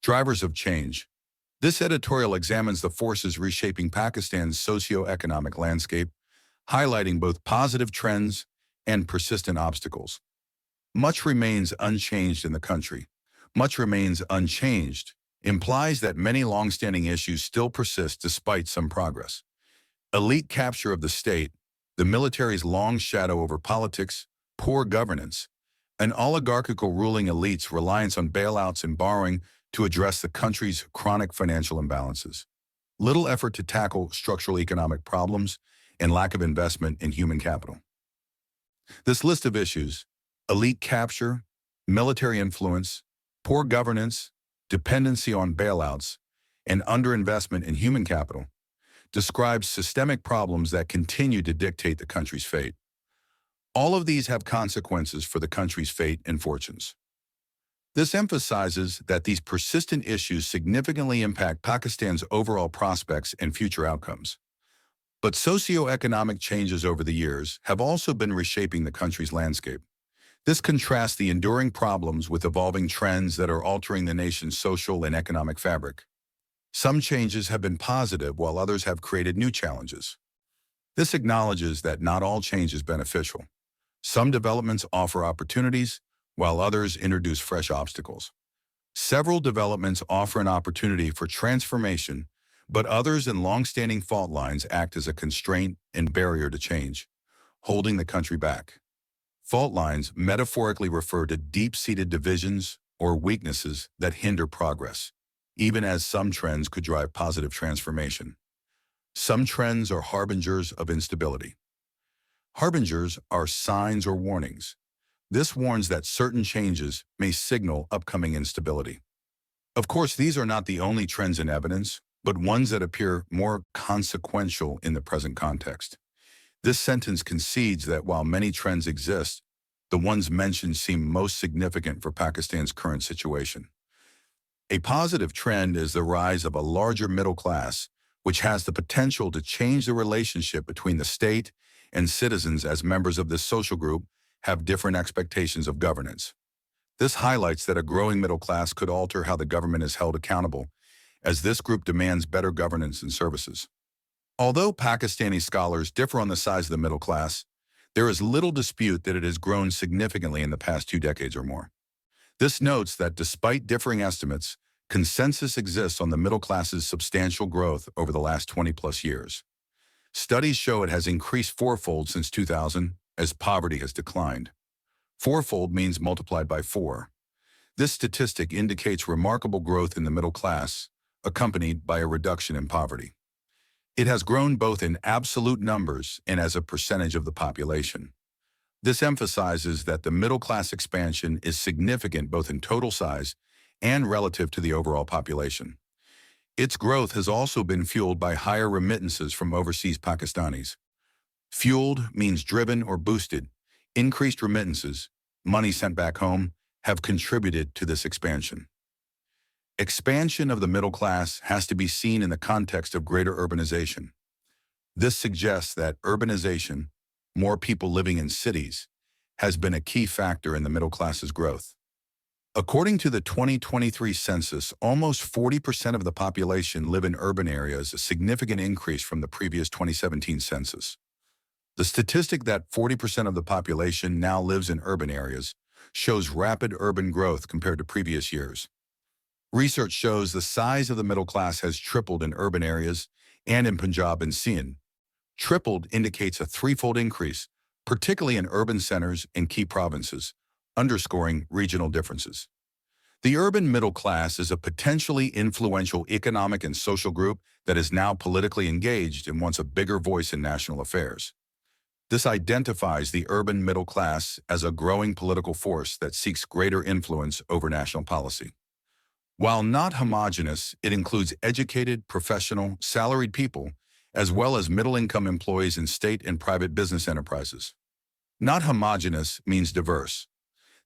Drivers of change. This editorial examines the forces reshaping Pakistan's socio-economic landscape, highlighting both positive trends and persistent obstacles. Much remains unchanged in the country. Much remains unchanged implies that many long-standing issues still persist despite some progress. Elite capture of the state, the military's long shadow over politics, poor governance, an oligarchical ruling elite's reliance on bailouts and borrowing to address the country's chronic financial imbalances, little effort to tackle structural economic problems, and lack of investment in human capital. This list of issues, elite capture, military influence, poor governance, dependency on bailouts, and underinvestment in human capital, describes systemic problems that continue to dictate the country's fate. All of these have consequences for the country's fate and fortunes. This emphasizes that these persistent issues significantly impact Pakistan's overall prospects and future outcomes. But socio-economic changes over the years have also been reshaping the country's landscape. This contrasts the enduring problems with evolving trends that are altering the nation's social and economic fabric. Some changes have been positive while others have created new challenges. This acknowledges that not all change is beneficial. Some developments offer opportunities, while others introduce fresh obstacles. Several developments offer an opportunity for transformation, but others and long-standing fault lines act as a constraint and barrier to change, holding the country back. Fault lines metaphorically refer to deep-seated divisions or weaknesses that hinder progress, even as some trends could drive positive transformation. Some trends are harbingers of instability. Harbingers are signs or warnings. This warns that certain changes may signal upcoming instability. Of course, these are not the only trends in evidence, but ones that appear more consequential in the present context. This sentence concedes that while many trends exist, the ones mentioned seem most significant for Pakistan's current situation. A positive trend is the rise of a larger middle class, which has the potential to change the relationship between the state and citizens as members of this social group have different expectations of governance. This highlights that a growing middle class could alter how the government is held accountable, as this group demands better governance and services. Although Pakistani scholars differ on the size of the middle class, there is little dispute that it has grown significantly in the past 2 decades or more. This notes that despite differing estimates, consensus exists on the middle class's substantial growth over the last 20-plus years. Studies show it has increased fourfold since 2000 as poverty has declined. Fourfold means multiplied by 4. This statistic indicates remarkable growth in the middle class, accompanied by a reduction in poverty. It has grown both in absolute numbers and as a percentage of the population. This emphasizes that the middle class expansion is significant both in total size and relative to the overall population. Its growth has also been fueled by higher remittances from overseas Pakistanis. Fueled means driven or boosted. Increased remittances, money sent back home, have contributed to this expansion. Expansion of the middle class has to be seen in the context of greater urbanization. This suggests that urbanization, more people living in cities, has been a key factor in the middle class's growth. According to the 2023 census, almost 40% of the population live in urban areas, a significant increase from the previous 2017 census. The statistic that 40% of the population now lives in urban areas shows rapid urban growth compared to previous years. Research shows the size of the middle class has tripled in urban areas and in Punjab and Sindh. Tripled indicates a threefold increase, particularly in urban centers and key provinces, underscoring regional differences. The urban middle class is a potentially influential economic and social group that is now politically engaged and wants a bigger voice in national affairs. This identifies the urban middle class as a growing political force that seeks greater influence over national policy. While not homogeneous, it includes educated, professional, salaried people, as well as middle-income employees in state and private business enterprises. Not homogeneous means diverse.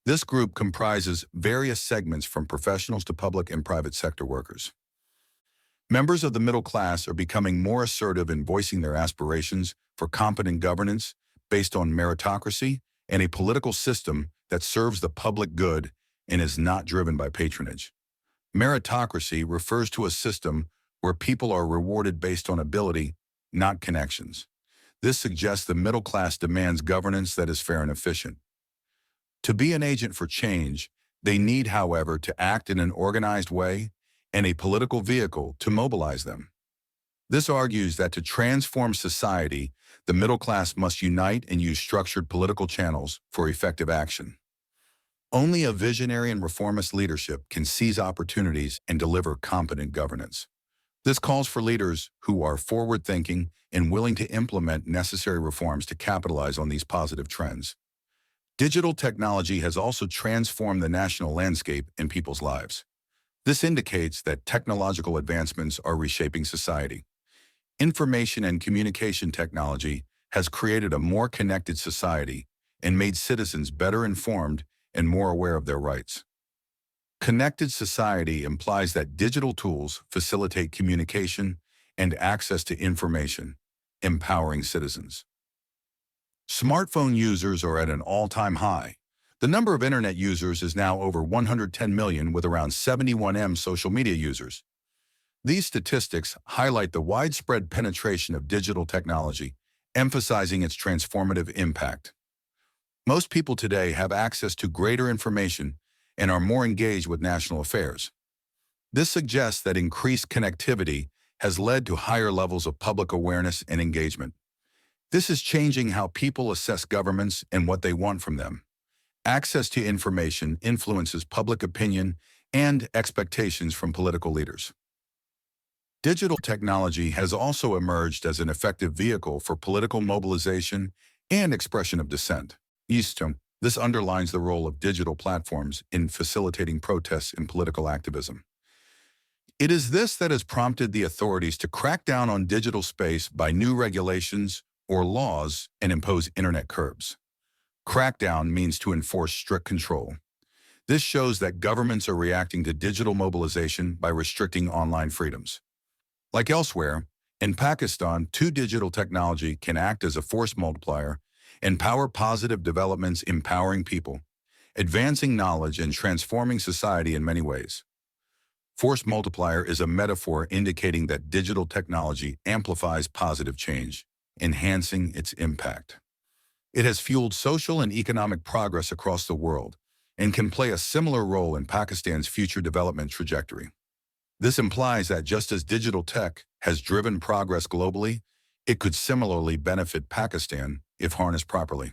This group comprises various segments from professionals to public and private sector workers. Members of the middle class are becoming more assertive in voicing their aspirations for competent governance based on meritocracy and a political system that serves the public good and is not driven by patronage. Meritocracy refers to a system where people are rewarded based on ability, not connections. This suggests the middle class demands governance that is fair and efficient. To be an agent for change, they need, however, to act in an organized way and a political vehicle to mobilize them. This argues that to transform society, the middle class must unite and use structured political channels for effective action. Only a visionary and reformist leadership can seize opportunities and deliver competent governance. This calls for leaders who are forward-thinking and willing to implement necessary reforms to capitalize on these positive trends. Digital technology has also transformed the national landscape in people's lives. This indicates that technological advancements are reshaping society. Information and communication technology has created a more connected society and made citizens better informed and more aware of their rights. Connected society implies that digital tools facilitate communication and access to information, empowering citizens. Smartphone users are at an all-time high. The number of internet users is now over 110 million, with around 71 million social media users. These statistics highlight the widespread penetration of digital technology, emphasizing its transformative impact. Most people today have access to greater information and are more engaged with national affairs. This suggests that increased connectivity has led to higher levels of public awareness and engagement. This is changing how people assess governments and what they want from them. Access to information influences public opinion and expectations from political leaders. Digital technology has also emerged as an effective vehicle for political mobilization and expression of dissent. This underlines the role of digital platforms in facilitating protests and political activism. It is this that has prompted the authorities to crack down on digital space by new regulations or laws and impose internet curbs. Crackdown means to enforce strict control. This shows that governments are reacting to digital mobilization by restricting online freedoms. Like elsewhere, in Pakistan, digital technology can act as a force multiplier and power positive developments, empowering people, advancing knowledge, and transforming society in many ways. Force multiplier is a metaphor indicating that digital technology amplifies positive change, enhancing its impact. It has fueled social and economic progress across the world and can play a similar role in Pakistan's future development trajectory. This implies that just as digital tech has driven progress globally, it could similarly benefit Pakistan if harnessed properly.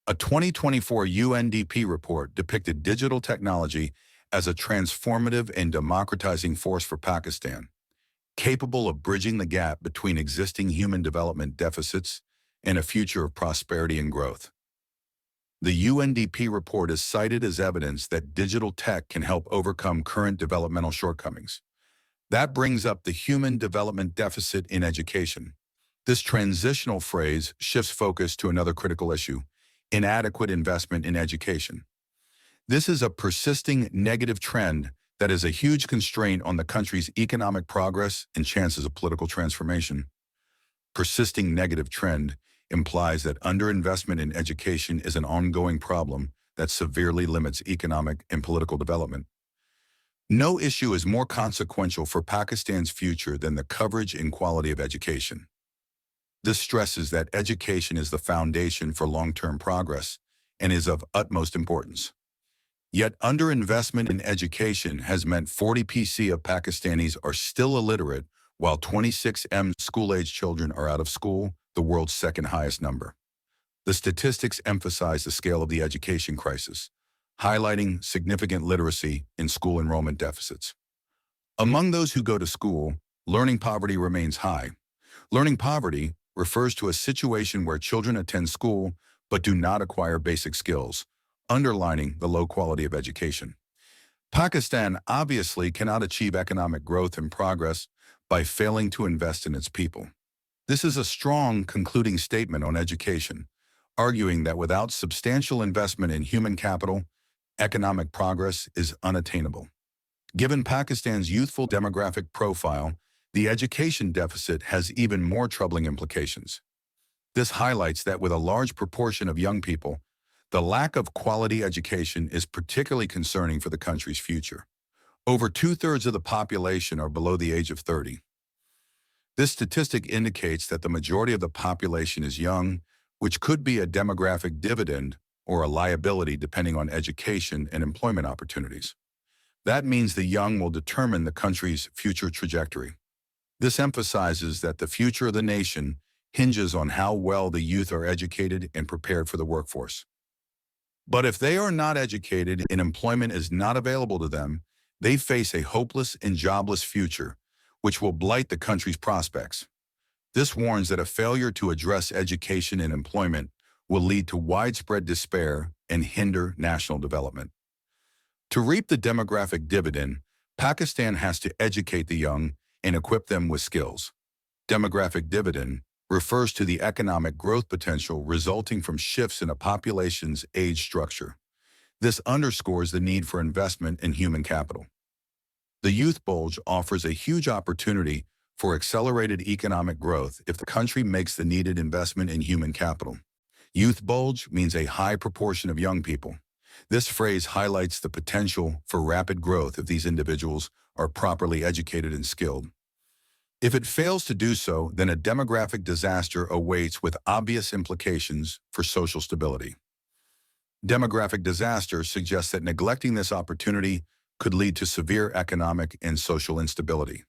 A 2024 UNDP report depicted digital technology as a transformative and democratizing force for Pakistan, capable of bridging the gap between existing human development deficits and a future of prosperity and growth. The UNDP report is cited as evidence that digital tech can help overcome current developmental shortcomings. That brings up the human development deficit in education. This transitional phrase shifts focus to another critical issue: inadequate investment in education. This is a persisting negative trend that is a huge constraint on the country's economic progress and chances of political transformation. Persisting negative trend implies that underinvestment in education is an ongoing problem that severely limits economic and political development. No issue is more consequential for Pakistan's future than the coverage and quality of education. This stresses that education is the foundation for long-term progress and is of utmost importance. Yet underinvestment in education has meant 40% of Pakistanis are still illiterate, while 26 million school-age children are out of school, the world's second highest number. The statistics emphasize the scale of the education crisis, highlighting significant literacy and school enrollment deficits. Among those who go to school, learning poverty remains high. Learning poverty refers to a situation where children attend school but do not acquire basic skills, underlining the low quality of education. Pakistan obviously cannot achieve economic growth and progress by failing to invest in its people. This is a strong concluding statement on education, arguing that without substantial investment in human capital, economic progress is unattainable. Given Pakistan's youthful demographic profile, the education deficit has even more troubling implications. This highlights that with a large proportion of young people, the lack of quality education is particularly concerning for the country's future. Over two-thirds of the population are below the age of 30. This statistic indicates that the majority of the population is young, which could be a demographic dividend or a liability depending on education and employment opportunities. That means the young will determine the country's future trajectory. This emphasizes that the future of the nation hinges on how well the youth are educated and prepared for the workforce. But if they are not educated and employment is not available to them, they face a hopeless and jobless future, which will blight the country's prospects. This warns that a failure to address education and employment will lead to widespread despair and hinder national development. To reap the demographic dividend, Pakistan has to educate the young and equip them with skills. Demographic dividend refers to the economic growth potential resulting from shifts in a population's age structure. This underscores the need for investment in human capital. The youth bulge offers a huge opportunity for accelerated economic growth if the country makes the needed investment in human capital. Youth bulge means a high proportion of young people. This phrase highlights the potential for rapid growth if these individuals are properly educated and skilled. If it fails to do so, then a demographic disaster awaits with obvious implications for social stability. Demographic disaster suggests that neglecting this opportunity could lead to severe economic and social instability.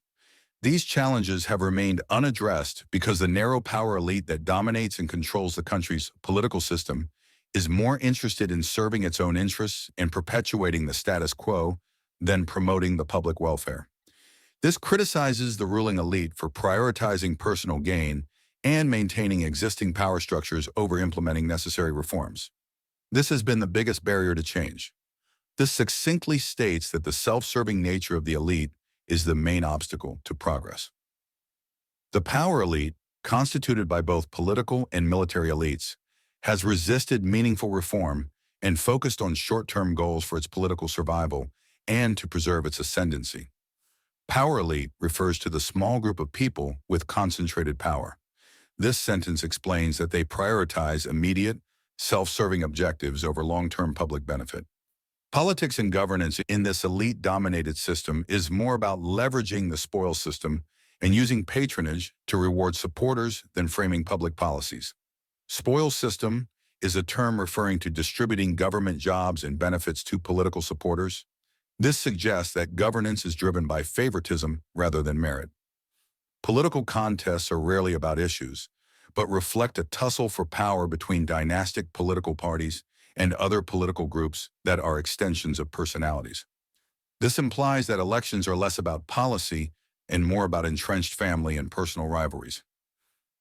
These challenges have remained unaddressed because the narrow power elite that dominates and controls the country's political system is more interested in serving its own interests and perpetuating the status quo than promoting the public welfare. This criticizes the ruling elite for prioritizing personal gain and maintaining existing power structures over implementing necessary reforms. This has been the biggest barrier to change. This succinctly states that the self-serving nature of the elite is the main obstacle to progress. The power elite, constituted by both political and military elites, has resisted meaningful reform and focused on short-term goals for its political survival and to preserve its ascendancy. Power elite refers to the small group of people with concentrated power. This sentence explains that they prioritize immediate, self-serving objectives over long-term public benefit. Politics and governance in this elite-dominated system is more about leveraging the spoils system and using patronage to reward supporters than framing public policies. Spoils system is a term referring to distributing government jobs and benefits to political supporters. This suggests that governance is driven by favoritism rather than merit. Political contests are rarely about issues, but reflect a tussle for power between dynastic political parties and other political groups that are extensions of personalities. This implies that elections are less about policy and more about entrenched family and personal rivalries.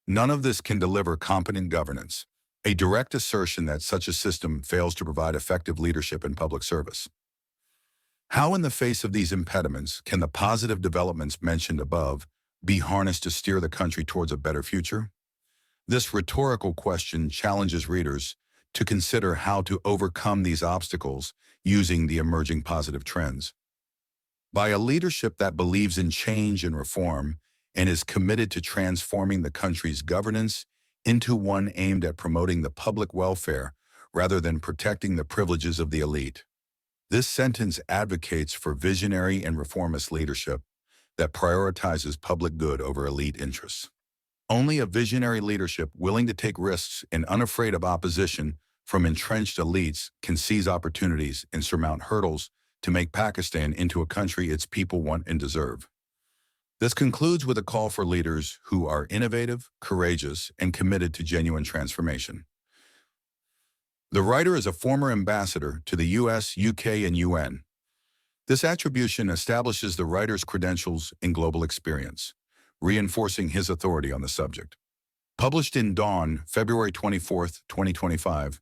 None of this can deliver competent governance, a direct assertion that such a system fails to provide effective leadership and public service. How, in the face of these impediments, can the positive developments mentioned above be harnessed to steer the country towards a better future? This rhetorical question challenges readers to consider how to overcome these obstacles using the emerging positive trends. By a leadership that believes in change and reform and is committed to transforming the country's governance into one aimed at promoting the public welfare rather than protecting the privileges of the elite. This sentence advocates for visionary and reformist leadership that prioritizes public good over elite interests. Only a visionary leadership willing to take risks and unafraid of opposition from entrenched elites can seize opportunities and surmount hurdles to make Pakistan into a country its people want and deserve. This concludes with a call for leaders who are innovative, courageous, and committed to genuine transformation. The writer is a former ambassador to the US, UK, and UN. This attribution establishes the writer's credentials and global experience, reinforcing his authority on the subject. Published in Dawn, February 24, 2025,